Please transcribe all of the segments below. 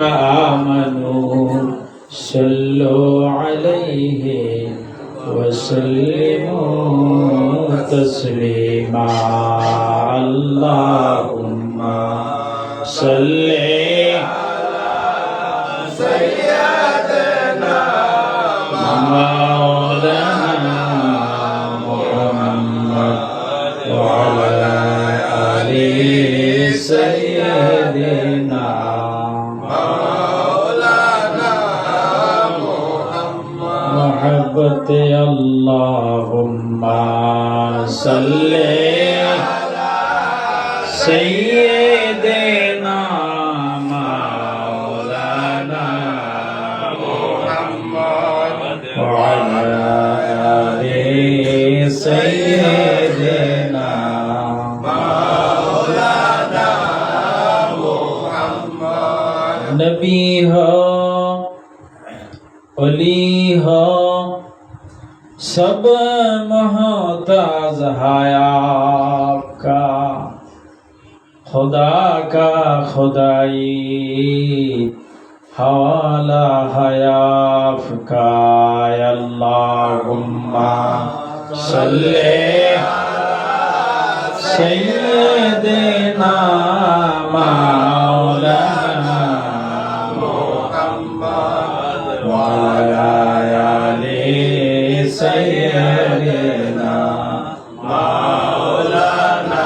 آمنوا صلوا عليه وسلموا تسليما اللهم صل على سيدنا مولانا محمد وعلى آل سيدنا محبت اللهم صل على سيدنا مولانا محمد وعلى آل سيدنا مولانا محمد नबी हो अली हो सब मोहताज है आपका खुदा का खुदाई हवाला है आपका अल्लाहुम्मा सल्ले अला सय्यिदिना मौलाना मुहम्मद वअला आलि सय्यिदिना मौलाना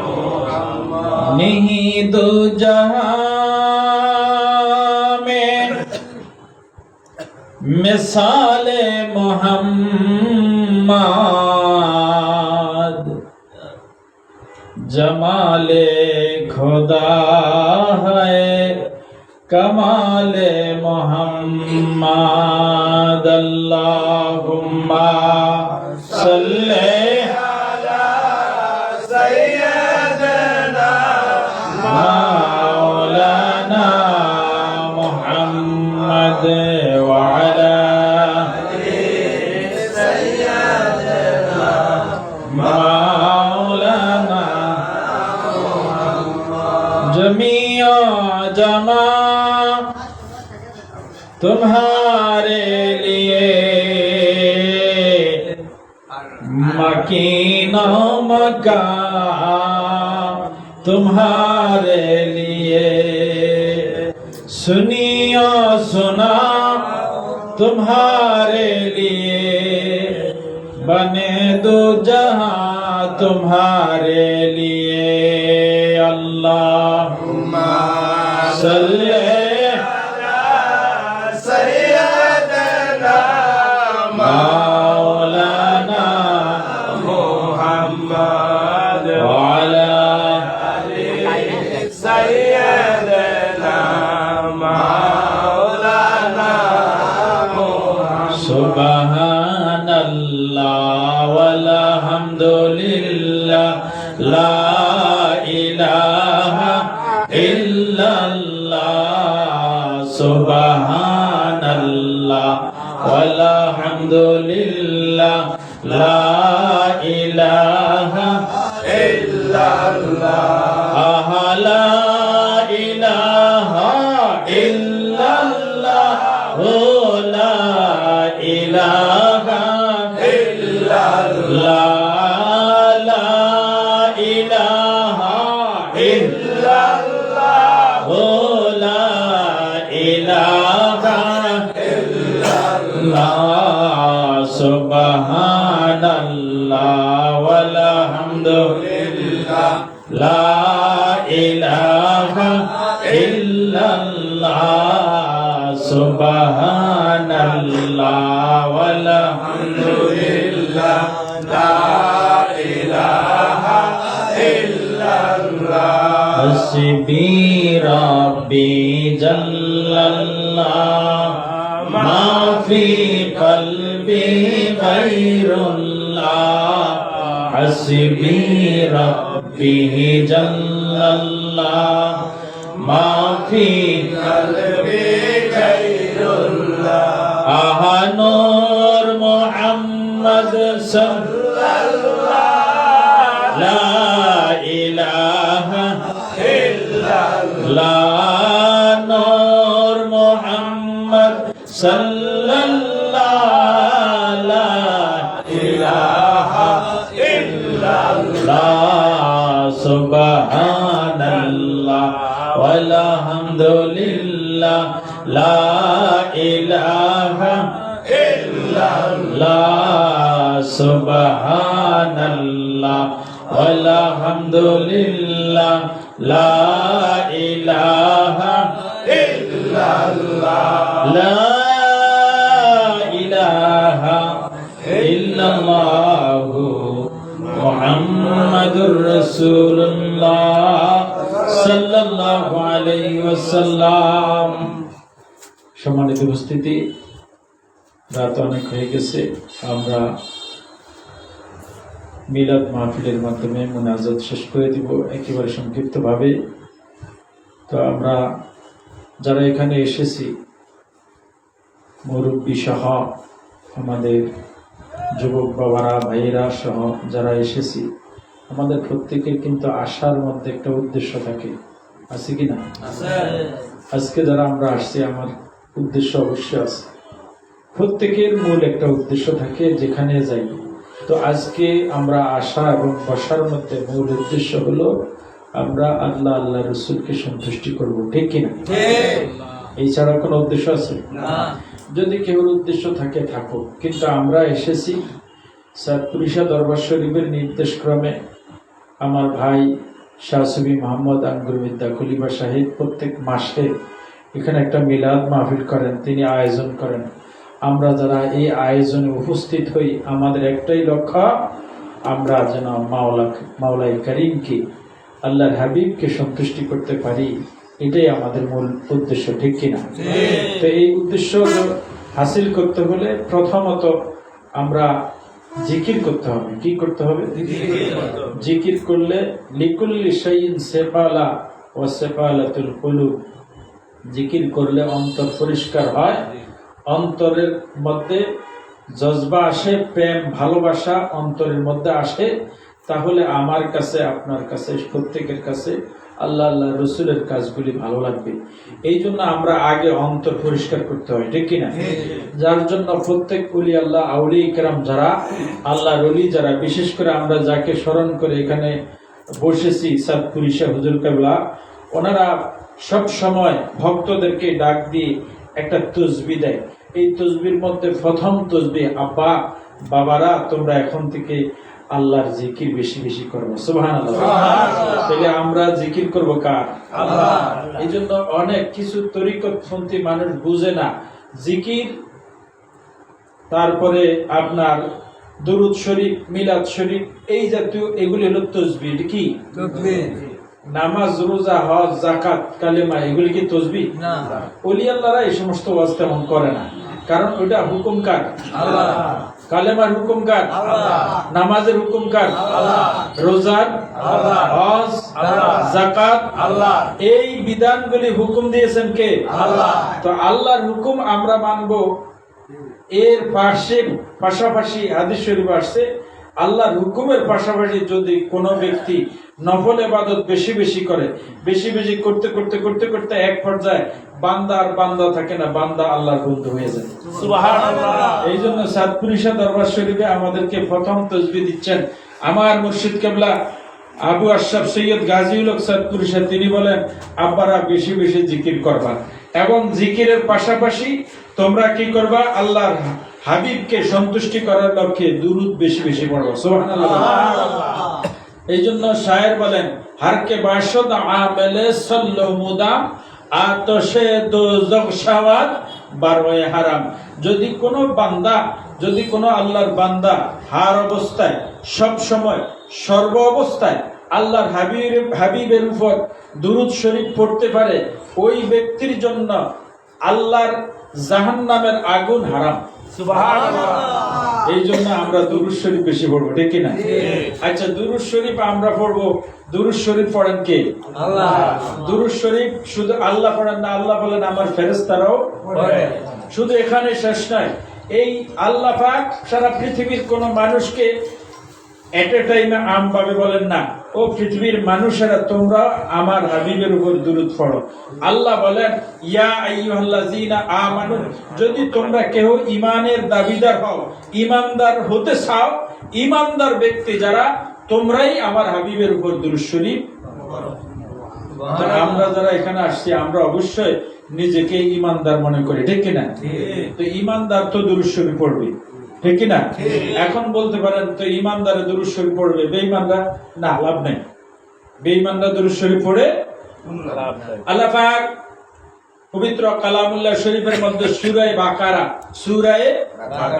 मुहम्मद नहीं दो जहां में मिसाले मोहम्मद जमाले खुदा है कमाले मोहम्मद अल्लाहुम्मा सल्ले अला सय्यिदिना मौलाना मुहम्मद वअला आलि सय्यिदिना मौलाना जमीआ जमा तुम्हारे लिए मकीनो मकान तुम्हारे लिए सुनियो सुना तुम्हारे लिए बने दो जहां तुम्हारे लिए अल्लाहुम्मा सल्ले अला सय्यिदिना मौलाना मुहम्मद वअला आलि सय्यिदिना मौलाना मुहम्मद सुबहानल्लाह वल्हम्दुलिल्लाह ला इलाहा इल्लल्लाह सुबहानल्लाह वल्हम्दुलिल्लाह ला इलाहा इल्लल्लाह ला इलाहा इल्लल्लाह ला इलाहा इल्लल्लाह सुबहानल्लाह वल्हम्दुलिल्लाह ला इलाहा इल्लल्लाह सुबहानल्लाह वल्हम्दुलिल्लाह ला इलाहा इल्लल्लाह हस्बी रब्बी जल्लल्लाह मा फी क़ल्बी गैरुल्लाह हस्बी रब्बी जल्लल्लाह मा फी क़ल्बी गैरुल्लाह आहा नूर मुहम्मद सल्लल्लाह ला इलाहा इल्लल्लाह সাল্লাল্লাহু লা ইলাহা ইল্লাল্লাহ সুবহানাল্লাহ ওয়াল হামদুলিল্লাহ লা ইলাহা ইল্লাল্লাহ সুবহানাল্লাহ ওয়াল হামদুলিল্লাহ লা ইলাহা ইল্লাল্লাহ লা ইলাহা ইল্লাল্লাহ মুহাম্মাদুর রাসূলুল্লাহ সাল্লাল্লাহু আলাইহি ওয়াসাল্লাম। সম্মানিত উপস্থিতি, রাত অনেক হয়ে গেছে। আমরা মিলাদ মাহফিলের মাধ্যমে মুনাজাত শেষ করে দিব একেবারে সংক্ষিপ্তভাবে। তো আমরা যারা এখানে এসেছি, মুরব্বী সহ আমাদের যুবক বাবারা, ভাইয়েরা সহ যারা এসেছি, আমাদের প্রত্যেকের কিন্তু আসার মধ্যে একটা উদ্দেশ্য থাকে, আছে কি না? আজকে যারা আমরা আসছি, আমার উদ্দেশ্য অবশ্যই আছে। প্রত্যেকের মূল একটা উদ্দেশ্য থাকে যেখানে যাই। তো আজকে আমরা আসা এবং বসার মধ্যে মূল উদ্দেশ্য হলো আমরা আল্লাহ আল্লাহ রসুলকে সন্তুষ্টি করব, ঠিক কিনা? এই ছাড়া কোনো উদ্দেশ্য আছে? যদি কেউ উদ্দেশ্য থাকে থাকুক, কিন্তু আমরা এসেছি সাতপুরিশা দরবার শরীফের নির্দেশ ক্রমে। আমার ভাই শাহ সুফি মোহাম্মদ আঙ্গুরবিদ্যা খলিফা সাহেব প্রত্যেক মাসে এখানে একটা মিলাদ মাহফিল করেন, তিনি আয়োজন করেন। আমরা যারা এই আয়োজনে উপস্থিত হই, আমাদের একটাই লক্ষ্য, আমরা যেন মাওলাই করিমকে, আল্লাহর হাবিবকে সন্তুষ্টি করতে পারি। এটাই আমাদের মূল উদ্দেশ্য, ঠিক কিনা? তো এই উদ্দেশ্য হাসিল করতে হলে প্রথমত আমরা জিকির করতে হবে। কি করতে হবে? জিকির করলে লিকুল্লি শাইইন সেফালা ওয়া সেফালাতুল কুলুব, জিকির করলে অন্তর পরিষ্কার হয়, অন্তরের মধ্যে জজবা আসে, প্রেম ভালোবাসা অন্তরের মধ্যে আসে। তাহলে আমার কাছে, আপনার কাছে, প্রত্যেকের কাছে আল্লাহ আল্লাহ রসুলের কাজগুলি ভালো লাগবে। এই জন্য আমরা আগে অন্তর পরিষ্কার করতে হয়, ঠিক কিনা? যার জন্য প্রত্যেক ওলি আল্লাহ, আউলি কেরাম যারা, আল্লাহর ওলি যারা, বিশেষ করে আমরা যাকে স্মরণ করে এখানে বসেছি, সাতপুরিশা হুজুর কেবলা, ওনারা সব সময় ভক্তদেরকে ডাক দিয়ে একটা তসবি দেয়। এই তসবির মধ্যে প্রথম তসবি, আব্বা বাবারা তোমরা এখন থেকে আল্লাহর জিকির বেশি বেশি করবো, সুবহানাল্লাহ। তাহলে আমরা জিকির করবো কার? আল্লাহ। এই জন্য অনেক কিছু তরিকতপন্থী মানুষ বুঝে না জিকির, তারপরে আপনার দুরুদ শরীফ, মিলাদ শরীফ, এই জাতীয় এগুলি হলো তসবি। কি নামাজ, রোজা, হজ, যাকাত, কালেমা, এগুলি কি তসবি? না। ওলি আল্লাহরা এই সমস্ত ওয়াজ তেমন করে না, কারণ ওইটা হুকুম কার? আল্লাহ। কালেমার হুকুম কার? আল্লাহ। নামাজের হুকুম কার? আল্লাহ। রোজার, আল্লাহ। হজ, আল্লাহ। যাকাত, আল্লাহ। এই বিধানগুলি হুকুম দিয়েছেন কে? আল্লাহ। তো আল্লাহর হুকুম আমরা মানব। এর পাশাপাশি হাদিস শরীফ আসছে, আল্লাহর হুকুমের পাশাপাশি যদি কোনো ব্যক্তি নফল ইবাদত বেশি বেশি করে, বেশি বেশি করতে করতে করতে করতে এক পর্যায়ে বান্দা আর বান্দা থাকে না, বান্দা আল্লাহর বন্ধু হয়ে যায়, সুবহানাল্লাহ। এই জন্য সাতপুরিশা দরবার শরীফে আমাদেরকে প্রথম তসবিহ দিচ্ছেন আমার মুর্শিদ কেবলা আবু আশরাফ সৈয়দ গাজীউল হক সাতপুরিশা। তিনি বলেন, আব্বারা বেশি বেশি জিকির করবা, এবং জিকিরের পাশাপাশি তোমরা কি করবা? আল্লাহর হাবিবকে সন্তুষ্টি করার লক্ষ্যে দুরূদ বেশি বেশি পড়বা, সুবহানাল্লাহ। এই জন্য শায়ের বলেন, হারকে বাসদ আমেলে সল্লো মুদাম আতশে দোজখ শাওয়াত বারওয়ে হারাম। যদি কোনো বান্দা, যদি কোনো আল্লাহর বান্দা হার অবস্থায়, সব সময়, সর্ব অবস্থায় আল্লাহর হাবিবের উপর দুরূদ শরীফ পড়তে পারে, ওই ব্যক্তির জন্য আল্লাহর জাহান্নামের আগুন হারাম, সুবহানাল্লাহ। এই জন্য আমরা দুরূদ শরীফ বেশি পড়বো, ঠিক কিনা? আচ্ছা, দুরূদ শরীফ আমরা পড়বো, দুরূদ শরীফ পড়েন কে? আল্লাহ। দুরূদ শরীফ শুধু আল্লাহ পড়েন না, আল্লাহ বলেন আমার ফেরেশতারাও পড়ে। শুধু এখানে শেষ নয়, এই আল্লাহ পাক সারা পৃথিবীর কোন মানুষকে এট এ টাইমে আম পাবে বলেন না, ও পৃথিবীর মানুষেরা তোমরা আমার হাবিবের উপর দুরূদ পড়ো। আল্লাহ বলেন ইয়া আইয়ুহাল্লাযীনা আমানু, যদি তোমরা কেউ ঈমানের দাবিদার হও, ঈমানদার হতে চাও, ঈমানদার ব্যক্তি যারা, তোমরাই আমার হাবিবের উপর দুরূদ শরীফ পড়ো। আমরা যারা এখানে আসছি আমরা অবশ্যই নিজেকে ঈমানদার মনে করি, ঠিক কিনা? তো ঈমানদার তো দুরূদ শরীফ পড়বে, ঠিক কিনা? এখন বলতে পারেন তো ঈমানদারে দুরূদ শরীফ পড়বে, বেঈমানরা না, লাভ নাই। বেঈমানরা দুরূদ শরীফ পড়ে লাভ নাই। আল্লাহ পাক পবিত্র কালামুল্লাহ শরীফের মধ্যে সূরা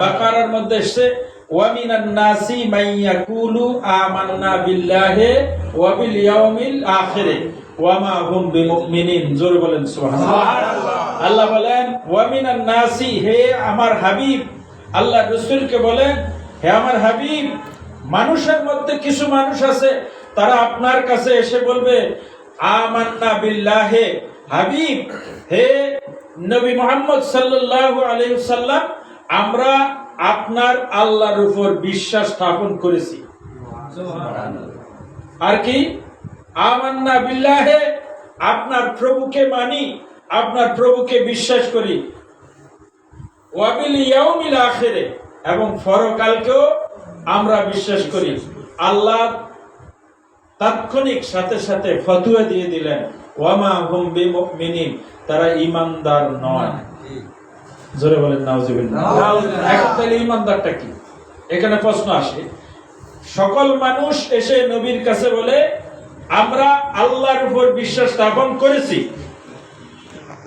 বাকারার মধ্যে এসেছে ওয়া মিনান নাসি মাইয়াকুলু আমান্না বিল্লাহি ওয়া বিল ইয়াউমিল আখির ওয়া মা হুম বিমুমিনিন। জোরে বলেন সুবহানাল্লাহ। আল্লাহ বলেন ওয়া মিনান নাসি, হে আমার হাবিব, আল্লাহ রাসূলকে বলেন হে আমার হাবিব, মানুষের মধ্যে কিছু মানুষ আছে তারা আপনার কাছে এসে বলবে আমান্না বিল্লাহি, হাবিব হে নবী মুহাম্মদ সাল্লাল্লাহু আলাইহি ওয়াসাল্লাম, আমরা আপনার আল্লাহর উপর বিশ্বাস স্থাপন করেছি। আর কি আমান্না বিল্লাহি, আপনার প্রভুকে মানি, আপনার প্রভুকে বিশ্বাস করি, ওয়া বিল ইয়াউমিল আখির, এবং পরকালকেও আমরা বিশ্বাস করি। আল্লাহ তাৎক্ষণিক সাথে সাথে ফতোয়া দিয়ে দিলেন ওয়া মা হুম বিমুমিনিন, তারা ঈমানদার নয়। জোরে বলেন নাউযুবিল্লাহ। এখন তাহলে ঈমানদারটা কি? এখানে প্রশ্ন আসে। সকল মানুষ এসে নবীর কাছে বলে আমরা আল্লাহর উপর বিশ্বাস স্থাপন করেছি,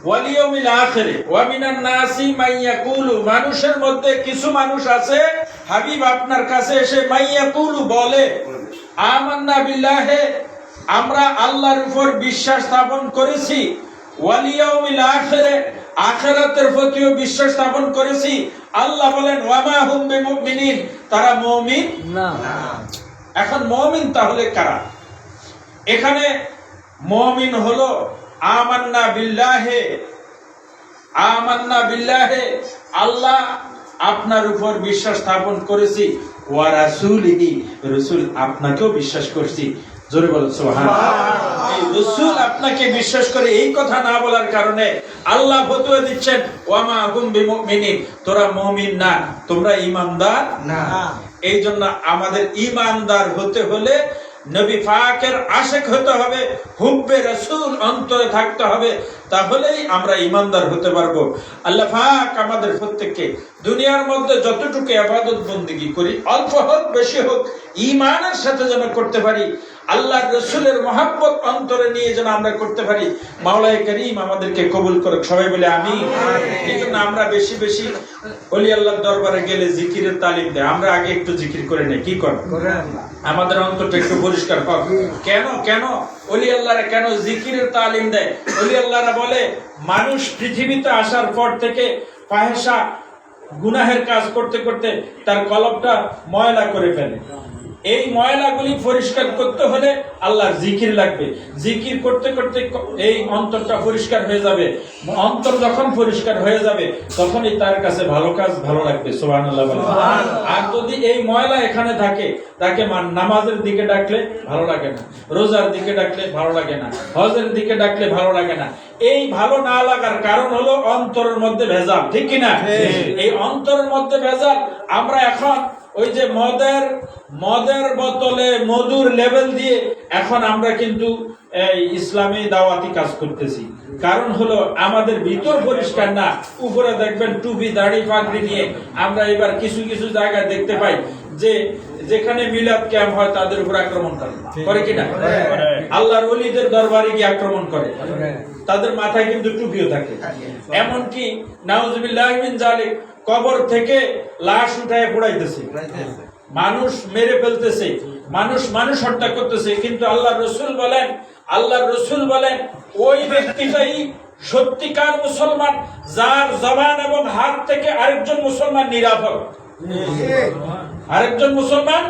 ওয়াল ইয়াউমিল আখির ওয়া মিনান নাসি মাইয়াকুলু, মানুষের মধ্যে কিছু মানুষ আছে হাবিব আপনার কাছে এসে মাইয়াকুলু বলে আমান্না বিল্লাহি, আমরা আল্লাহর উপর বিশ্বাস স্থাপন করেছি, ওয়াল ইয়াউমিল আখির, আখিরাতের প্রতিও বিশ্বাস স্থাপন করেছি। আল্লাহ বলেন ওয়া মা হুম বিমুমিনিন, তারা মুমিন না। এখন মুমিন তাহলে কারা? এখানে মুমিন হলো আমান্না বিল্লাহি, আমান্না বিল্লাহি, আল্লাহ আপনার উপর বিশ্বাস স্থাপন করেছি, ওয়া রাসূলিহি, রাসূল আপনাকেও বিশ্বাস করছি। জোরে বলেন সুবহানাল্লাহ। এই রাসূল আপনাকে বিশ্বাস করে এই কথা না বলার কারণে আল্লাহ ফতোয়া দিচ্ছেন ওয়া মা হুম বিমুমিনিন, তোরা মুমিন না, তোমরা ঈমানদার না। এই জন্য আমাদের ঈমানদার হতে হলে নবী পাকের আশিক হতে হবে, হুব্বে রাসূল অন্তরে থাকতে হবে, তাহলেই আমরা ঈমানদার হতে পারবো। আল্লাহ পাক আমাদের প্রত্যেককে দুনিয়ার মধ্যে যতটুকু ইবাদত বندگی করি, অল্প হোক বেশি হোক, ঈমানের সাথে যেন করতে পারি, আল্লাহর রাসূলের মহব্বত অন্তরে নিয়ে যেন আমরা করতে পারি। মাওলায়ে কারীম আমাদেরকে কবুল করুক, সবাই বলে আমিন। এইজন্য আমরা বেশি বেশি ওলি আল্লাহর দরবারে গেলে জিকিরের তালিম দেয়, আমরা আগে একটু জিকির করে নেই, কি করেন? আমাদের অন্তরটা একটু পরিষ্কার হোক। কেন ওলি আল্লাহরা কেন জিকিরের তালিম দেয়? ওলি আল্লাহরা বলে মানুষ পৃথিবীতে আসার পর থেকে ফাহিশা গুনাহের কাজ করতে করতে তার কলবটা ময়লা করে ফেলে। এই ময়লাগুলি পরিষ্কার করতে হলে আল্লাহর জিকির লাগবে। জিকির করতে করতে এই অন্তরটা পরিষ্কার হয়ে যাবে। অন্তর যখন পরিষ্কার হয়ে যাবে তখনই তার কাছে ভালো কাজ ভালো লাগবে। সুবহানাল্লাহ বলেন। আর যদি এই ময়লা এখানে থাকে, তাকে নামাজের দিকে ডাকলে ভালো লাগে না, রোজার দিকে ডাকলে ভালো লাগে না, হজের দিকে ডাকলে ভালো লাগে না। এই ভালো না লাগার কারণ হলো অন্তরের মধ্যে ভেজাল, ঠিক কিনা? এই অন্তরের মধ্যে ভেজাল। আমরা এখন ওই যে মদের বোতলে মধুর লেভেল দিয়ে এখন আমরা কিন্তু ইসলামী দাওয়াতি কাজ করতেছি। কারণ হলো আমাদের ভিতর পরিষ্কার না, উপরে দেখবেন টুপি দাড়ি পাগড়ি নিয়ে আমরা এবার কিছু কিছু জায়গায় দেখতে পাই যে যেখানে মিলাদ ক্যাম্প হয় তাদের উপর আক্রমণ করে কিনা? আল্লাহর ওলিদের দরবারে গিয়ে আক্রমণ করে, তাদের মাথায় কিন্তু টুপিও থাকে। এমনকি নাউজুবিল্লাহ মিন যালিক কবর থেকে লাশ উঠায় পোড়াইতেছে, মানুষ মেরে ফেলতেছে, মানুষ হত্যা করতেছে। কিন্তু আল্লাহর রাসূল বলেন ওই ব্যক্তিটাই সত্যিকার মুসলমান যার জবান এবং হাত থেকে আরেকজন মুসলমান নিরাপদ। আরেকজন মুসলমান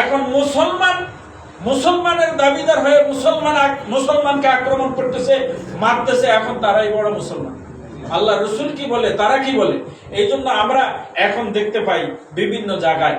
এখন মুসলমানের দাবিদার হয়ে মুসলমানকে আক্রমণ করতেছে, মারতেছে, এখন তারাই বড় মুসলমান। আল্লাহ রাসূল কি বলে, তারা কি বলে? এই জন্য আমরা এখন দেখতে পাই বিভিন্ন জায়গায়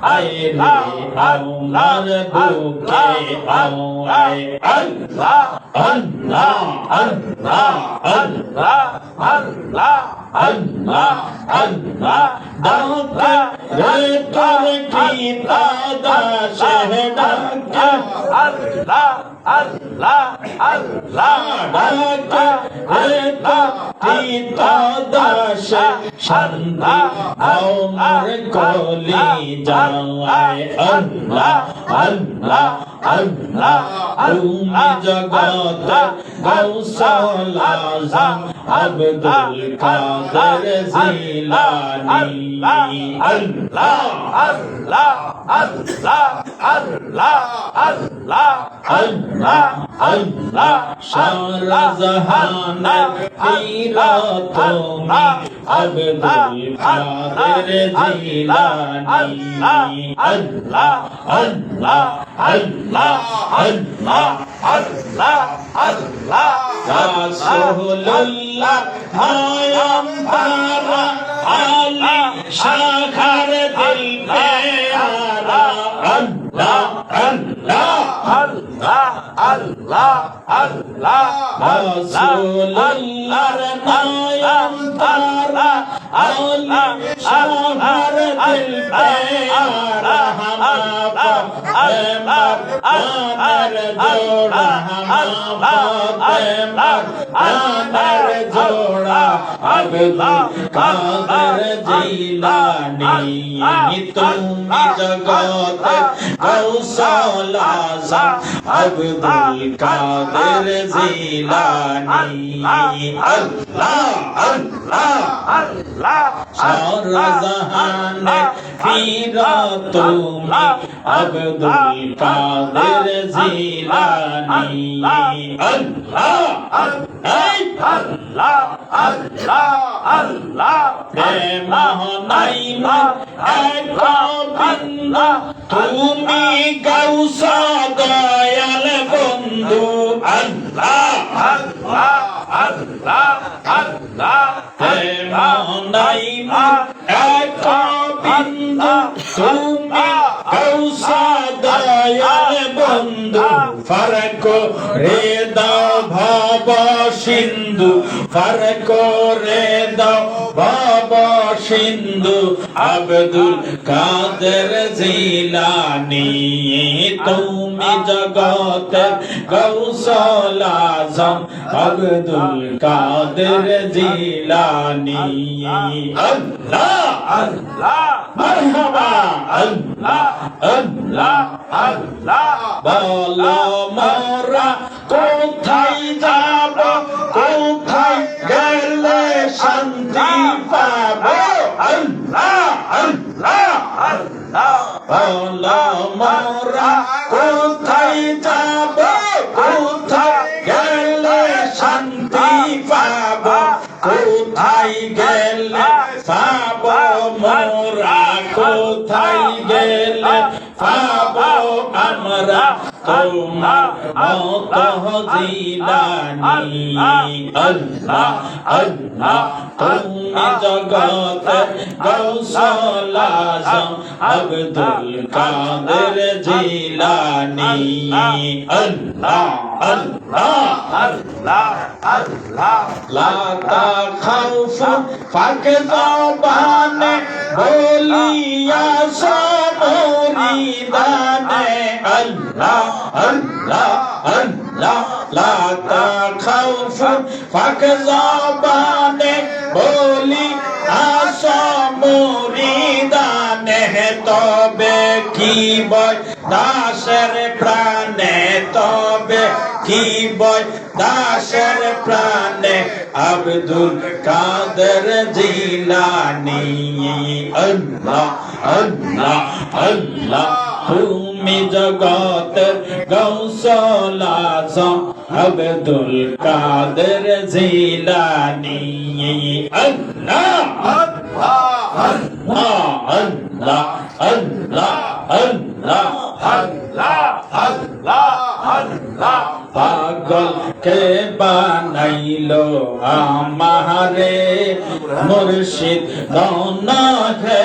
আয় রে আমার বুকে আয় আল্লাহ আল্লাহ আল্লাহ আল্লাহ আল্লাহ আল্লাহ আল্লাহ ডাকে রে তোর কি দাসে ডাকে আল্লাহ আল্লাহ আল্লাহ ডাকে রে তোর কি দাসে শান্তি আমার কলি যায় আল্লাহ আল্লাহ আল্লাহ তুমি জগত গৌসল আজম আব্দুল কাদের জিলানী আল্লাহ আল্লাহ আল্লাহ আল্লাহ আল্লাহ আল্লাহ আল্লাহ সারা জাহানের পীর তুমি আব্দুল কাদের জিলানী আল্লাহ আল্লাহ আল্লাহ আল্লাহ আল্লাহ আল্লাহ রাসূলুল্লাহ আয়াম্বারা আলী শাখার দিল পেয়ারা আল্লাহ আল্লাহ আল্লাহ আল্লাহ আল্লাহ রাসূলুল্লাহর নায়াম্বারা আলী শাখার দিল পেয়ারা হামারা আমার জোড়া আমার জোড়া আব্দুল কাদের জিলানী তুমি জগত গৌসল আজম আব্দুল কাদের জিলানী আল্লাহ আল্লাহ আল্লাহ সারা জাহানের পীর তুমি আব্দুল কাদের জিলানী আল্লাহ আল্লাহ আল্লাহ আল্লাহ প্রেম নাইমা এক বিন্দু তুমি গৌস দয়াল বন্ধু আল্লাহ আল্লাহ আল্লাহ আল্লাহ প্রেম নাইমা এক বিন্দু তুমি গৌস দয়াল বন্ধু ফারক রে দাও ভব সিন্ধু ফারক রে দাও ভব সিন্ধু আব্দুল কাদের জিলানী তুমি জগতের গৌসল আজম আব্দুল কাদের জিলানী আল্লাহ আল্লাহ মারহাবা আল্লাহ আল্লাহ আল্লাহ বলো মোরা কোথায় যাব কোথায় গেলে শান্তি পাবো আল্লাহ আল্লাহ আল্লাহ বলো মোরা কোথায় যাব কোথায় গেলে শান্তি পাবো কোথায় গেলে পাবো মোরা কোথায় গেলে পাবো আমরা তোমার মত জিলানী আল্লাহ আল্লাহ তুমি জগতের গৌসল আজম আব্দুল কাদের জিলানী আল্লাহ আল্লাহ আল্লাহ আল্লাহ লা তাখাউফু ফাক জবানে বলিয়া সমরিদানে আল্লাহ আল্লাহ আল্লাহ লা তাখাউফু ফাক জবানে বলি আসমরিদানে তবে কি বয় দাসের প্রাণে তবে কি বয় দাসের প্রাণে আব্দুল কাদের জিলানী আল্লাহ আল্লাহ আল্লাহ তুমি জগতের গৌসল আজম আব্দুল কাদের জিলানী আল্লাহ আল্লাহ আল্লাহ আল্লাহ আল্লাহ আল্লাহ আল্লাহ আল্লাহ আল্লাহ পাগল কে বানাইলো আমারে মুর্শিদ দৌনা হে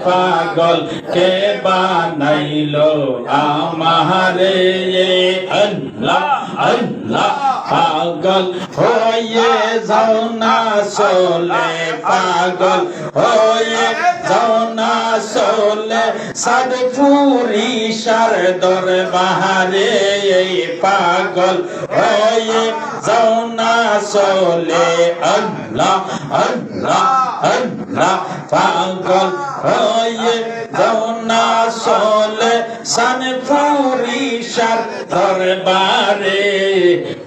পাগল কে বানাইলো আমারে আল্লাহ আল্লাহ পাগল হয়ে যাও না চলে পাগল হয়ে যাও না চলে সাদপুরি সার দরবারে পাগল হয়ে যাও না চলে আল্লাহ আল্লাহ আল্লাহ পাগল হয়ে যাও না চলে সাদপুরি সার দরবারে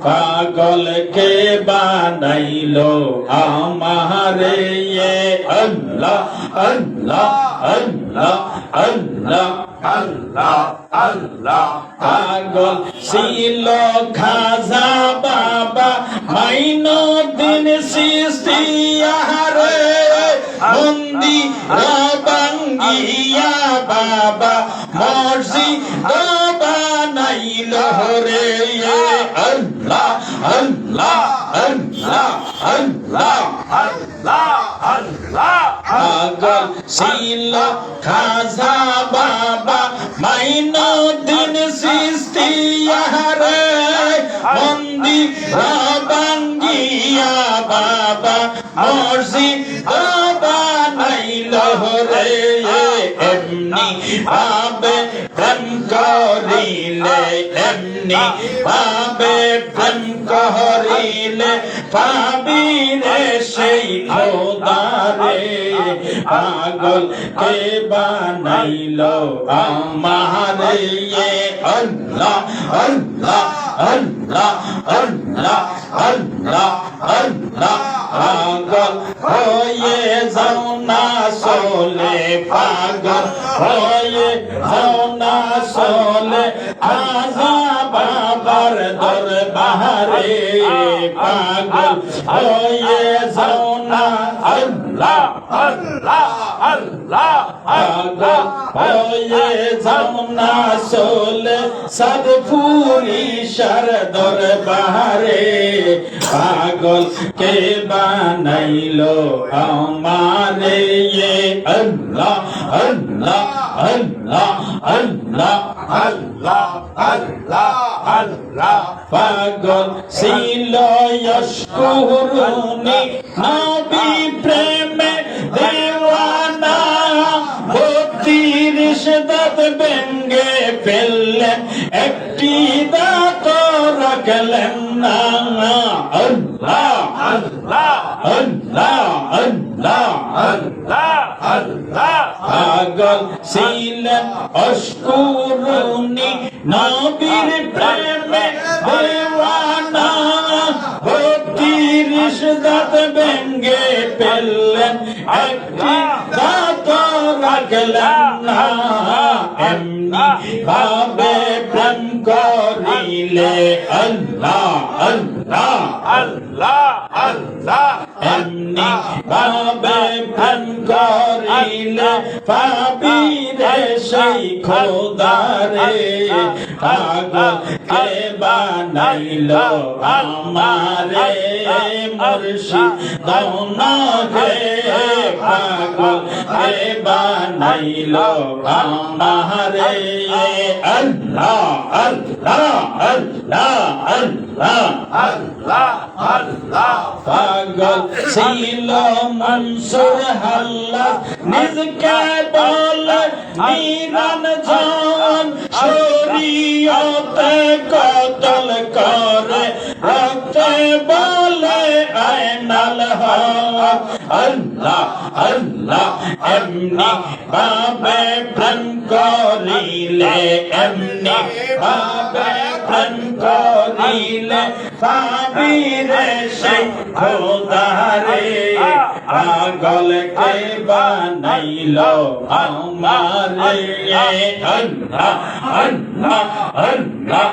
পাগল কে বানাইলো আমারে আল্লাহ আল্লাহ আল্লাহ আল্লাহ আল্লাহ আল্লাহ পাগল ছিল খাজা বাবা মাইনুদ্দিন চিশতিয়া বন্দি বাঙ্গিয়া বাবা মসজিদ বানাইলো রে আল্লাহ আল্লাহ আল্লাহ আল্লাহ আল্লাহ আল্লাহ পাগল ছিল খাজা বাবা মাইনুদ্দিন চিশতিয়া রে বন্দি বাঙ্গিয়া বাবা মসজিদ বানাইলো রে এমনি ভাবে প্রেম করিলে এমনি ভাবে প্রেম করিলে পাবি রে সেই খোদারে পাগল কে বানাইলো আমারে আল্লাহ আল্লাহ আল্লাহ আল্লাহ আল্লাহ আল্লাহ পাগল হয়ে যাও না চলে পাগল হয়ে যাও না চলে খাজা বাবার দরবারে পাগল হয়ে যাও না আল্লাহ আল্লাহ আল্লাহ পাগল হয়ে যাও না চলে সাদপুরি সার দরবারে পাগল কে বানাইলো আমারে আল্লাহ আল্লাহ আল্লাহ আল্লাহ আল্লাহ আল্লাহ আল্লাহ পাগল ছিল অস্কুরুনি নবী প্রেমে দেওয়ানা 32 দাঁত ভেঙ্গে ফেললেন একটি দাঁত রাখলেন না আল্লাহ আল্লাহ আল্লাহ আল্লাহ আল্লাহ আল্লাহ পাগল ছিলেন অস্কুরুনি নবীর প্রেমে দেওয়ানা 32 দাঁত ভেঙ্গে ফেললেন একটি দাঁত রাখলেন না এমনি ভাবে প্রেম করিলে আল্লাহ আল্লাহ আল্লাহ আল্লাহ এমনি ভাবে প্রেম করিলে পাবি রে সেই খোদারে পাগল কে বানাইলো আমারে মুর্শিদ দৌনা হে পাগল কে বানাইলো আমারে আল্লাহ আল্লাহ আল্লাহ আল্লাহ আল্লাহ আল্লাহ পাগল ছিল মনসুর হাল্লাস নিজকে বলে নিরান জান শরীয়তে কতল করে রাখতে বলে আয়নাল হক আল্লাহ আল্লাহ এমনি ভাবে প্রেম করিলে এমনি ভাবে প্রেম করিলে পাবি রে সেই খোদারে পাগল কে বানাইলো আমারে আল্লাহ আল্লাহ আল্লাহ